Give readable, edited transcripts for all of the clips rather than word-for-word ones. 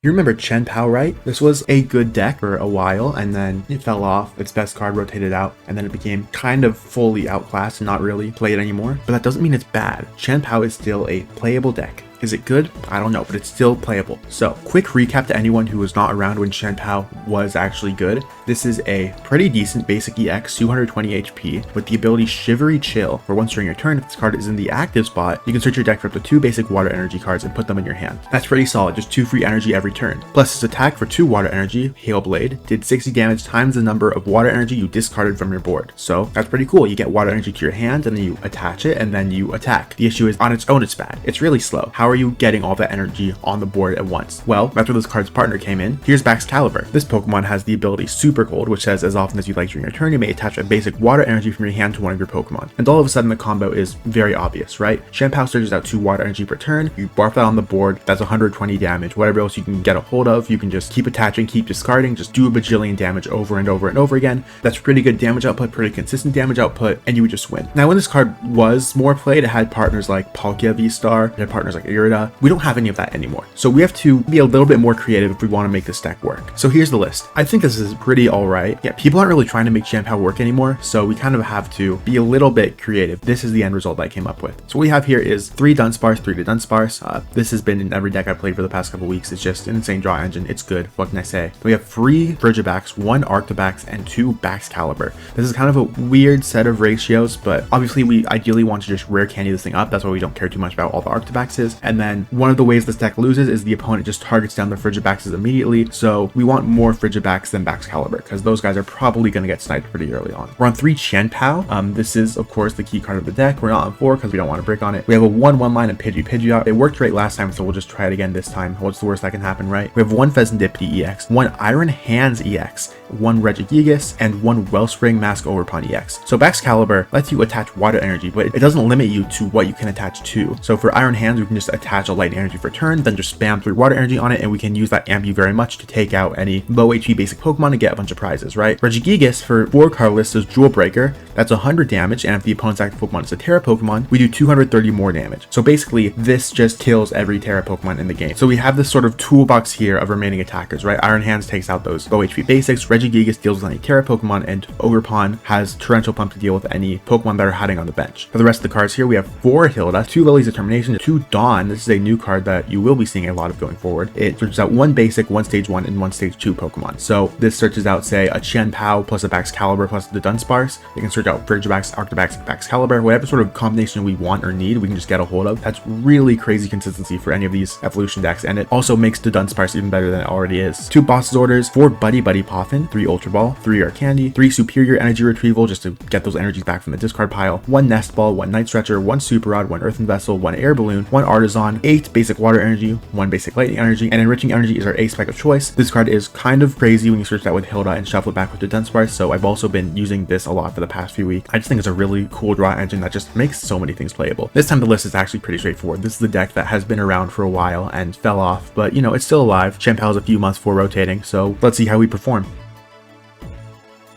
You remember Chien-Pao, right? This was a good deck for a while, and then it fell off. Its best card rotated out, and then it became kind of fully outclassed and not really played anymore. But that doesn't mean it's bad. Chien-Pao is still a playable deck. Is it good? I don't know, but it's still playable. So, quick recap to anyone who was not around when Chien-Pao was actually good. This is a pretty decent basic EX, 220 HP, with the ability Shivery Chill, where once during your turn, if this card is in the active spot, you can search your deck for up to 2 basic water energy cards and put them in your hand. That's pretty solid, just 2 free energy every turn. Plus, his attack for 2 water energy, Hail Blade, did 60 damage times the number of water energy you discarded from your board. So, that's pretty cool. You get water energy to your hand, and then you attach it, and then you attack. The issue is, on its own, it's bad. It's really slow. How are you getting all that energy on the board at once? Well, after this card's partner came in, here's Baxcalibur. This Pokemon has the ability Super Cold, which says as often as you like during your turn, you may attach a basic water energy from your hand to one of your Pokemon. And all of a sudden the combo is very obvious, right? Chien-Pao searches out 2 water energy per turn, you barf that on the board, that's 120 damage. Whatever else you can get a hold of, you can just keep attaching, keep discarding, just do a bajillion damage over and over and over again. That's pretty good damage output, pretty consistent damage output, and you would just win. Now, when this card was more played, it had partners like Palkia V-Star, it had partners like Irida. We don't have any of that anymore. So we have to be a little bit more creative if we want to make this deck work. So here's the list. I think this is pretty alright. Yeah, people aren't really trying to make Chien-Pao work anymore, so we kind of have to be a little bit creative. This is the end result I came up with. So what we have here is 3 Dunsparce, 3 Dudunsparce. This has been in every deck I've played for the past couple weeks. It's just an insane draw engine. It's good. What can I say? We have 3 Frigibax, 1 Arctobax, and 2 Baxcalibur. This is kind of a weird set of ratios, but obviously we ideally want to just rare candy this thing up. That's why we don't care too much about all the Arctobaxes. And then one of the ways this deck loses is the opponent just targets down the Frigibaxes immediately. So we want more Frigibax than Baxcalibur, because those guys are probably going to get sniped pretty early on. We're on 3 Chien-Pao. This is of course the key card of the deck. We're not on 4 because we don't want to break on it. We have a 1/1 line of Pidgeot. It worked great last time, so we'll just try it again this time. What's the worst that can happen, right? We have 1 Pheasantipede EX, 1 Iron Hands EX, 1 Regigigas, and 1 Wellspring Mask Overpon EX. So Baxcalibur lets you attach water energy, but it doesn't limit you to what you can attach to. So for Iron Hands, we can just attach a lightning energy for turn, then just spam 3 water energy on it, and we can use that Ambu very much to take out any low HP basic Pokemon and get a bunch of prizes, right? Regigigas for 4 colorless is Jewel Breaker. That's 100 damage, and if the opponent's active Pokemon is a Terra Pokemon, we do 230 more damage. So basically, this just kills every Terra Pokemon in the game. So we have this sort of toolbox here of remaining attackers, right? Iron Hands takes out those low HP basics, Regigigas deals with any Terra Pokemon, and Overpon has Torrential Pump to deal with any Pokemon that are hiding on the bench. For the rest of the cards here, we have 4 Hilda, 2 Lily's Determination, 2 Dawn. This is a new card that you will be seeing a lot of going forward. It searches out 1 basic, 1 stage 1, and 1 stage 2 Pokemon. So this searches out, say, a Chien-Pao plus a Baxcalibur plus the Dudunsparce. You can search out Frigibax, Arctobax, Baxcalibur, whatever sort of combination we want or need, we can just get a hold of. That's really crazy consistency for any of these evolution decks, and it also makes the Dudunsparce even better than it already is. 2 Boss's Orders, 4 Buddy Poffin, 3 Ultra Ball, 3 Rare Candy, 3 Superior Energy Retrieval just to get those energies back from the discard pile, 1 Nest Ball, 1 Night Stretcher, 1 Super Rod, 1 Earthen Vessel, 1 Air Balloon, 1 Artisan, 8 basic water energy, 1 basic lightning energy, and enriching energy is our ace spec of choice. This card is kind of crazy when you search that with Hilda and shuffle it back with the Dudunsparce, so I've also been using this a lot for the past few weeks. I just think it's a really cool draw engine that just makes so many things playable. This time the list is actually pretty straightforward. This is the deck that has been around for a while and fell off, but you know, it's still alive. Chien-Pao is a few months before rotating, so let's see how we perform.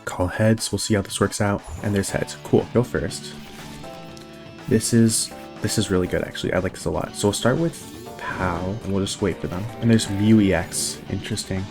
Call heads, we'll see how this works out. And there's heads. Cool, go first. This is really good actually. I like this a lot. So we'll start with Pao, and we'll just wait for them. And there's Mew EX. Interesting.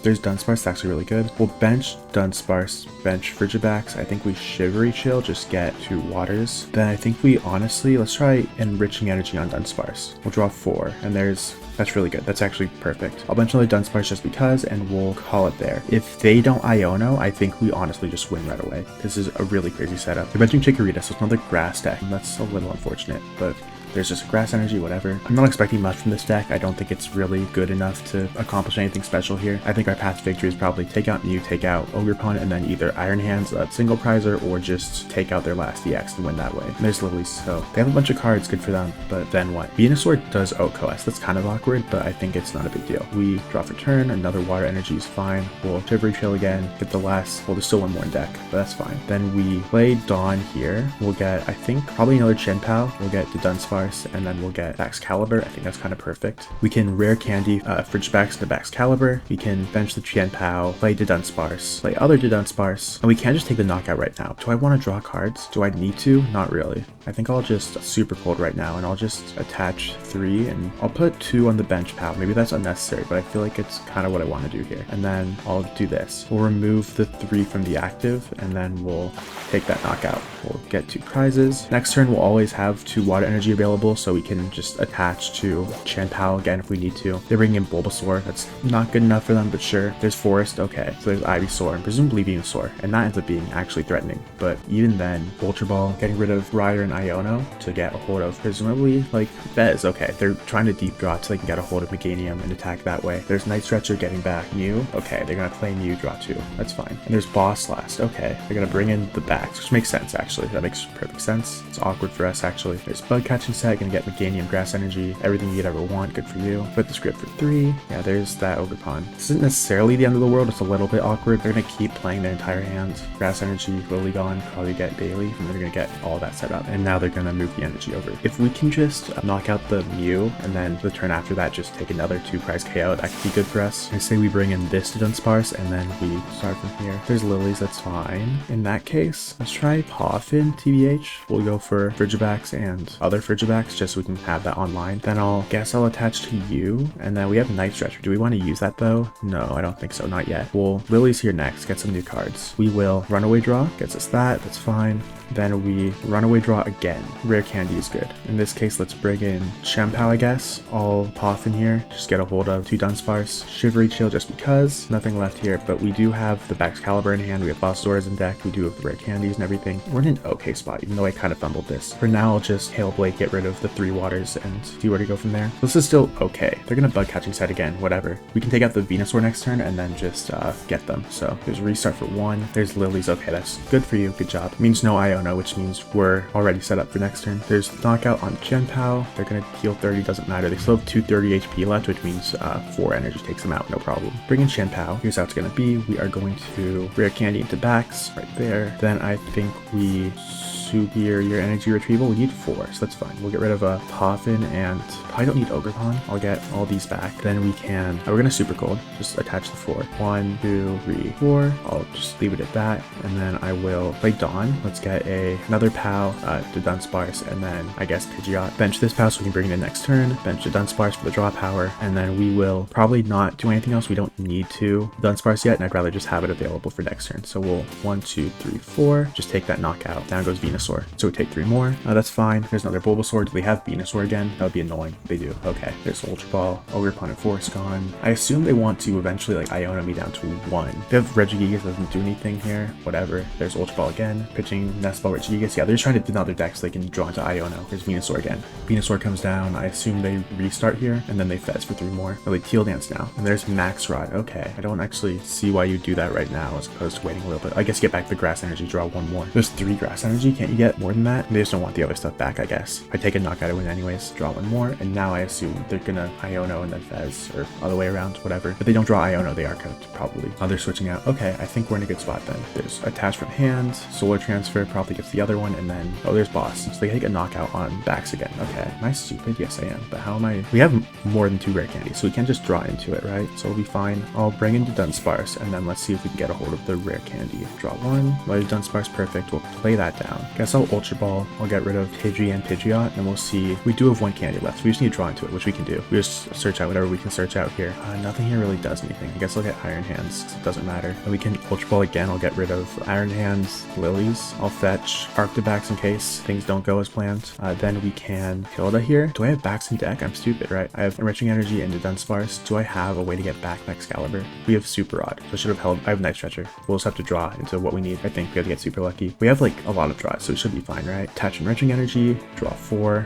There's Dunsparce, actually really good. We'll bench Dunsparce, bench Frigibax. I think we Shivery Chill, just get 2 waters. Then I think we honestly, let's try enriching energy on Dunsparce. We'll draw 4, and that's really good. That's actually perfect. I'll bench another Dunsparce just because, and we'll call it there. If they don't Iono, I think we honestly just win right away. This is a really crazy setup. They're benching Chikorita, so it's another grass deck. That's a little unfortunate, but there's just grass energy, whatever. I'm not expecting much from this deck. I don't think it's really good enough to accomplish anything special here. I think our path to victory is probably take out Mew, take out Ogerpon, and then either Iron Hands a single prizer or just take out their last EX and win that way. And there's Lilies, so they have a bunch of cards, good for them, but then what? Venusaur does OHKOS. That's kind of awkward, but I think it's not a big deal. We draw for turn, another water energy is fine. We'll Shivery Chill again, get the last, well, there's still 1 more in deck, but that's fine. Then we play Dawn here. We'll get, I think, probably another Chien-Pao. We'll get the Dunsparce, Dudunsparce, and then we'll get Baxcalibur. I think that's kind of perfect. We can rare candy Frigibax to Baxcalibur. We can bench the Chien-Pao, play Dudunsparce, play other Dudunsparce, and we can't just take the knockout right now. Do I want to draw cards? Do I need to? Not really. I think I'll just super cold right now, and I'll just attach 3, and I'll put 2 on the bench pal. Maybe that's unnecessary, but I feel like it's kind of what I want to do here. And then I'll do this. We'll remove the 3 from the active, and then we'll take that knockout. We'll get 2 prizes. Next turn, we'll always have 2 water energy available, so we can just attach to Chien-Pao again if we need to. They're bringing in Bulbasaur. That's not good enough for them, but sure. There's Forest. Okay, so there's Ivysaur, and presumably Venusaur, and that ends up being actually threatening. But even then, Ultra Ball, getting rid of Ryder and Iono to get a hold of presumably like Fez. Okay, they're trying to deep draw so they can get a hold of Meganium and attack that way. There's Night Stretcher getting back Mew. Okay, they're gonna play Mew, draw 2. That's fine. And there's Boss Last. Okay, they're gonna bring in the backs, which makes sense actually. That makes perfect sense. It's awkward for us actually. There's Bug Catching Set, gonna get Meganium, Grass Energy, everything you'd ever want. Good for you. Put the script for 3. Yeah, there's that Ogerpon. This isn't necessarily the end of the world. It's a little bit awkward. They're gonna keep playing their entire hand. Grass Energy, Lilligant, probably get Bailey, and they're gonna get all that set up. And now they're gonna move the energy over. If we can just knock out the Mew and then the turn after that just take another 2 prize KO, that could be good for us. I say we bring in this Dudunsparce and then we start from here. There's Lilies, that's fine. In that case, let's try Poffin TBH. We'll go for Frigibax and other Frigibax just so we can have that online. Then I'll attach to you, and then we have Night Stretcher. Do we want to use that though? No, I don't think so, not yet. Well, Lily's here next, get some new cards. We will Runaway Draw, gets us that's fine. Then we Runaway Draw again. Rare candy is good. In this case, let's bring in Chien-Pao, I guess. I'll Poff in here, just get a hold of 2 Dunsparce. Shivery Chill just because. Nothing left here, but we do have the Baxcalibur in hand. We have Bossaurus in deck. We do have the rare candies and everything. We're in an okay spot, even though I kind of fumbled this. For now, I'll just Hail Blade, get rid of the 3 waters, and see where to go from there. This is still okay. They're gonna Bug Catching Set again, whatever. We can take out the Venusaur next turn and then just get them. So there's Restart for 1. There's Lilies. Okay, that's good for you. Good job. It means no Iono, which means we're already set up for next turn. There's Knockout on Chien-Pao. They're gonna heal 30, doesn't matter. They still have 230 HP left, which means 4 energy takes them out, no problem. Bring in Chien-Pao. Here's how it's gonna be. We are going to rare candy into Bax right there. Then I think we Super your energy retrieval. We need 4, so that's fine. We'll get rid of a Poffin and probably don't need Ogerpon. I'll get all these back. Then we can, we're gonna super cold. Just attach the 4. 1, 2, 3, 4. I'll just leave it at that. And then I will play Dawn. Let's get another Pao, Dudunsparce, and then I guess Pidgeot. Bench this Pao so we can bring it in next turn. Bench Dudunsparce for the draw power. And then we will probably not do anything else. We don't need to Dudunsparce yet, and I'd rather just have it available for next turn. So we'll 1, 2, 3, 4. Just take that knockout. Down goes Venusaur. So we take 3 more. That's fine. There's another Bulbasaur. Do they have Venusaur again? That would be annoying. They do. Okay. There's Ultra Ball. Ogerpon and Force gone. I assume they want to eventually like Iono me down to 1. They have Regigigas, doesn't do anything here. Whatever. There's Ultra Ball again. Pitching Nest Ball, Regigigas. Yeah, they're just trying to do another deck so they can draw into Iono. There's Venusaur again. Venusaur comes down. I assume they restart here and then they Fez for 3 more. Oh, they Teal Dance now. And there's Max Rod. Okay. I don't actually see why you do that right now as opposed to waiting a little bit. I guess get back the Grass Energy, draw 1 more. There's 3 Grass Energy. Can't you get more than that? They just don't want the other stuff back, I guess. I take a knockout, I win anyways. Draw 1 more. And now I assume they're gonna Iono and then Fez or other way around, whatever. If they don't draw Iono, they are going to probably. Oh, they're switching out. Okay, I think we're in a good spot then. There's Attach from hand. Solar Transfer probably gets the other one. And then, oh, there's Boss. So they take a knockout on Bax again. Okay. Am I stupid? Yes, I am. But how am I? We have more than 2 rare candies, so we can just draw into it, right? So we'll be fine. I'll bring in Dudunsparce, and then let's see if we can get a hold of the rare candy. Draw 1. Let Dudunsparce perfect. We'll play that down. Guess I'll Ultra Ball. I'll get rid of Pidgey and Pidgeot, and we'll see. We do have 1 candy left, so we just need to draw into it, which we can do. We just search out whatever we can search out here. Nothing here really does anything. I guess I'll get Iron Hands, it doesn't matter. And we can Ultra Ball again. I'll get rid of Iron Hands, Lilies. I'll fetch Arctibax in case things don't go as planned. Then we can Hilda here. Do I have Bax in deck? I'm stupid, right? I have Enriching Energy and Dudunsparce. Do I have a way to get back Excalibur? We have Super Rod, so I should have held. I have Night Stretcher. We'll just have to draw into what we need. I think we have to get super lucky. We have like a lot of draws, so it should be fine, right? Attach Enriching Energy, draw 4.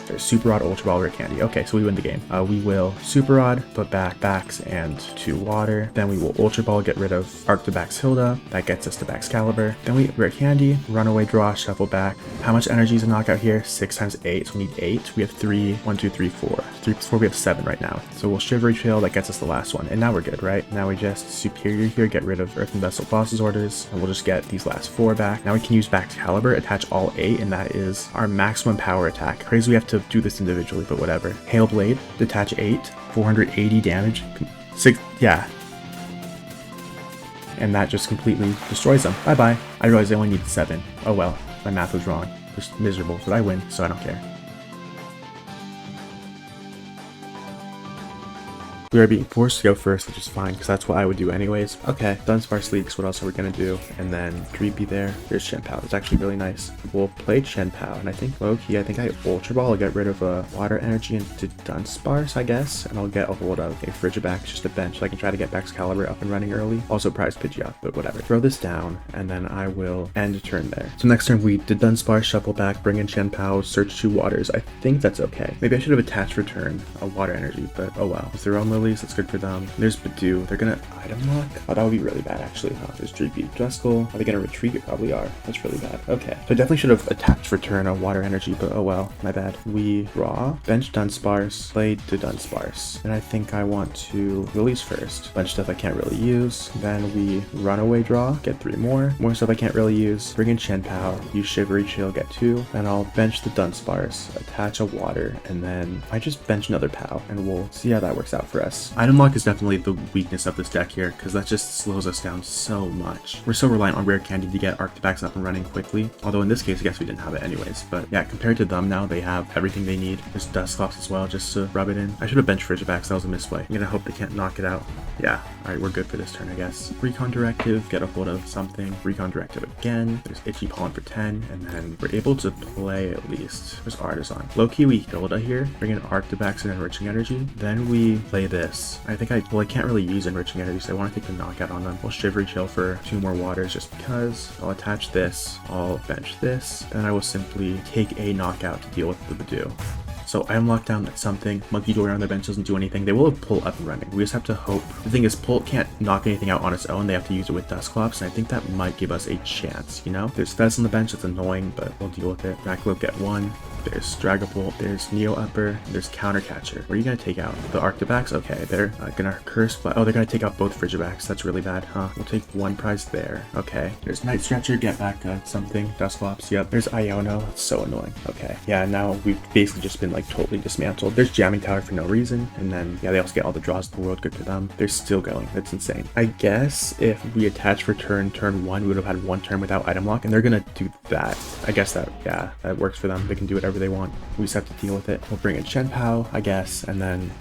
There's Super Rod, Ultra Ball, Rare Candy. Okay, so we win the game. We will Super Rod, put back Bax and 2 water. Then we will Ultra Ball, get rid of Arc to Bax Hilda. That gets us to Baxcalibur. Then we Rare Candy, Runaway Draw, Shuffle back. How much energy is a knockout here? 6 times 8, so we need 8. We have 3, 1, 2, 3, 4. 3 plus 4, we have 7 right now. So we'll Shivery Trail, that gets us the last one. And now we're good, right? Now we just Superior here, get rid of Earthen Vessel Boss's orders, and we'll just get these last 4 back. Now we can use Baxcalibur, attach all 8, and that is our maximum power attack. Crazy we have to do this individually, but whatever. Hail Blade, detach 8, 480 damage. 6, yeah. And that just completely destroys them. Bye bye. I realized I only needed 7. Oh well, my math was wrong. Just miserable, but I win, so I don't care. We are being forced to go first, which is fine, because that's what I would do anyways. Okay, Dudunsparce leaks, what else are we going to do? And then Creepy there. There's Chien-Pao. It's actually really nice. We'll play Chien-Pao, and I think low-key, I think I Ultra Ball. I'll get rid of Water Energy into Dudunsparce, I guess, and I'll get a hold of a Frigibax, just a bench, so I can try to get Baxcalibur up and running early. Also prize Pidgeot, but whatever. Throw this down, and then I will end a turn there. So next turn, we Dudunsparce, shuffle back, bring in Chien-Pao, search 2 waters. I think that's okay. Maybe I should have attached return a Water Energy, but oh well. It's their own lilies. That's good for them. There's Badoo. They're gonna item lock. Oh, that would be really bad actually. Huh? There's Dreepy. Duskull. Are they gonna retreat? It probably are. That's really bad. Okay. So I definitely should have attached return a Water Energy, but oh well. My bad. We draw. Bench Dudunsparce. Play Dudunsparce. And I think I want to release first. Bunch of stuff I can't really use. Then we Runaway Draw. Get 3 more. More stuff I can't really use. Bring in Chien-Pao. Use Shivery Chill. Get 2. Then I'll bench the Dudunsparce. Attach a water. And then I just bench another Pao. And we'll see how that works out for us. Item lock is definitely the weakness of this deck here, because that just slows us down so much. We're so reliant on Rare Candy to get Arctibax up and running quickly, although in this case I guess we didn't have it anyways. But yeah, compared to them now, they have everything they need. There's Dusclops as well, just to rub it in. I should have benched Frigibax, that was a misplay. I'm gonna hope they can't knock it out. Yeah, alright, we're good for this turn I guess. Recon Directive, get a hold of something. Recon Directive again. There's Itchy Pollen for 10, and then we're able to play at least. There's Artisan. Low-key we Hilda here, bring in Arctibax and Enriching Energy. Then we play this. I can't really use Enriching Energy, so I want to take the knockout on them. We'll Shivery Chill for 2 more waters just because. I'll attach this, I'll bench this, then I will simply take a knockout to deal with the Badoo. So I am locked down at something. Monkey Dory on their bench doesn't do anything. They will have Pull up and running. We just have to hope. The thing is, Pull can't knock anything out on its own. They have to use it with Dusclops, and I think that might give us a chance, you know? There's Fez on the bench, that's annoying, but we'll deal with it. Draclope get 1. There's Dragapult, there's Neo Upper, there's Counter Catcher. What are you gonna take out? The Arctibax? Okay, they're gonna Curse Fly. Oh, they're gonna take out both Frigibax. That's really bad, huh? We'll take 1 prize there. Okay. There's Night Stretcher, get back something. Dusclops, yep. There's Iono. It's so annoying. Okay. Yeah, now we've basically just been like totally dismantled. There's Jamming Tower for no reason, and then yeah, they also get all the draws in the world. Good for them. They're still going. That's insane. I guess if we attach for turn 1, we would have had 1 turn without item lock, and they're gonna do that. I guess that, yeah, that works for them. They can do whatever they want. We just have to deal with it. We'll bring in Chien-Pao, I guess, and then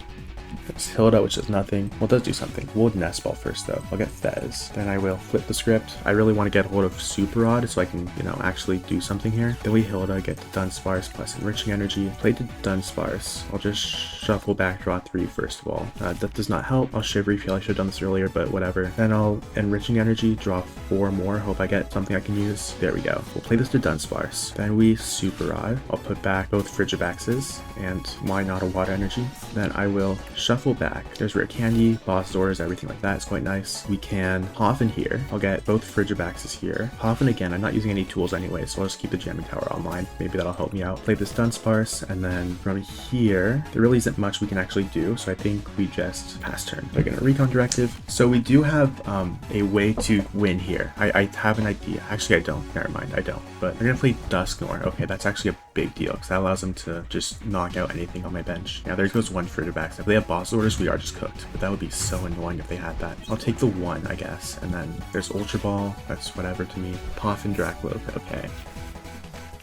There's Hilda, which does nothing. Well, it does do something. We'll Nest Ball first, though. I'll get Fez. Then I will flip the script. I really want to get hold of Super Rod so I can, you know, actually do something here. Then we Hilda, get to Dudunsparce plus Enriching Energy. Play to Dudunsparce. I'll just shuffle back, draw 3 first of all. That does not help. I'll Shivery Feel. I should have done this earlier, but whatever. Then I'll Enriching Energy, draw 4 more. Hope I get something I can use. There we go. We'll play this to Dudunsparce. Then we Super Rod. I'll put back both Frigibaxes, and why not a Water Energy? Then I will shuffle back. There's Rare Candy, Boss Doors, everything like that. It's quite nice. We can Hoffen here. I'll get both Frigibaxes here. Hoffen again, I'm not using any tools anyway, so I'll just keep the Jamming Tower online. Maybe that'll help me out. Play this Dudunsparce, and then from here, there really isn't much we can actually do, so I think we just pass turn. They're gonna Recon Directive. So we do have a way to win here. I have an idea. Actually, I don't. Never mind, I don't. But they're gonna play Dusknoir. Okay, that's actually a big deal, because that allows them to just knock out anything on my bench. Now there goes one Frigibax. If they have Boss Orders, we are just cooked. But that would be so annoying if they had that. I'll take the 1, I guess. And then there's Ultra Ball. That's whatever to me. Poff and Draclope. Okay.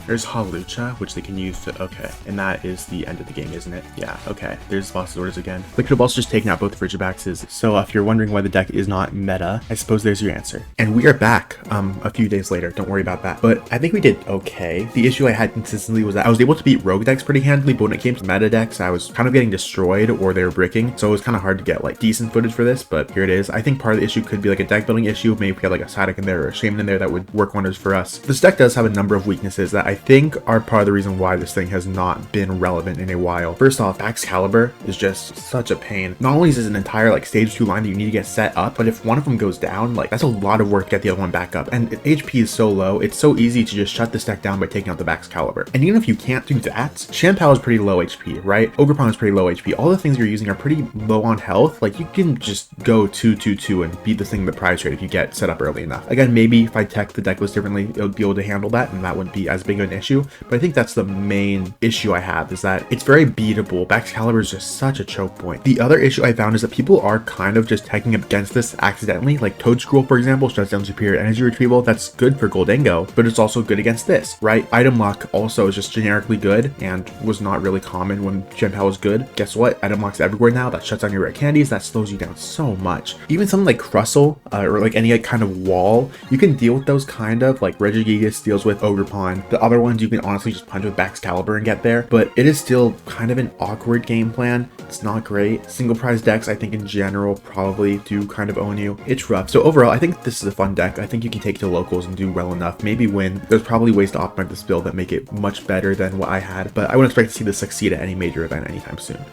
There's Hawlucha, which they can use to, okay, and that is the end of the game, isn't it? Yeah, okay. There's Boss Orders again. They could have also just taken out both Frigibaxes, so if you're wondering why the deck is not meta, I suppose there's your answer. And we are back a few days later, don't worry about that. But I think we did okay. The issue I had consistently was that I was able to beat rogue decks pretty handily, but when it came to meta decks, I was kind of getting destroyed or they were bricking, so it was kind of hard to get like decent footage for this, but here it is. I think part of the issue could be like a deck building issue. Maybe we had like a Psyduck in there or a Shaman in there that would work wonders for us. This deck does have a number of weaknesses that I think are part of the reason why this thing has not been relevant in a while. First off, baxcalibur is just such a pain. Not only is this an entire like stage 2 line that you need to get set up, but if one of them goes down, like that's a lot of work to get the other one back up. And HP is so low, it's so easy to just shut this deck down by taking out the baxcalibur. And even if you can't do that, Chien-Pao is pretty low HP, right? Ogerpon is pretty low HP. All the things you're using are pretty low on health. Like you can just go 2-2-2 and beat this thing in the prize trade if you get set up early enough. Again, maybe if I tech the deck list differently, it would be able to handle that and that wouldn't be as big of an issue. But I think that's the main issue I have, is that it's very beatable. Baxcalibur is just such a choke point. The other issue I found is that people are kind of just teching against this accidentally. Like Toadscroll, for example, shuts down superior energy retrieval. That's good for Goldango, but it's also good against this, right? Item Lock also is just generically good and was not really common when Chien-Pao was good. Guess what? Item Lock's everywhere now. That shuts down your rare candies. That slows you down so much. Even something like Crustle or like any kind of wall, you can deal with those kind of like Regigigas deals with Ogerpon. The other ones you can honestly just punch with Baxcalibur and get there, but it is still kind of an awkward game plan. It's not great. Single prize decks, I think in general, probably do kind of own you. It's rough. So overall, I think this is a fun deck. I think you can take it to locals and do well enough, maybe win. There's probably ways to optimize this build that make it much better than what I had, but I wouldn't expect to see this succeed at any major event anytime soon.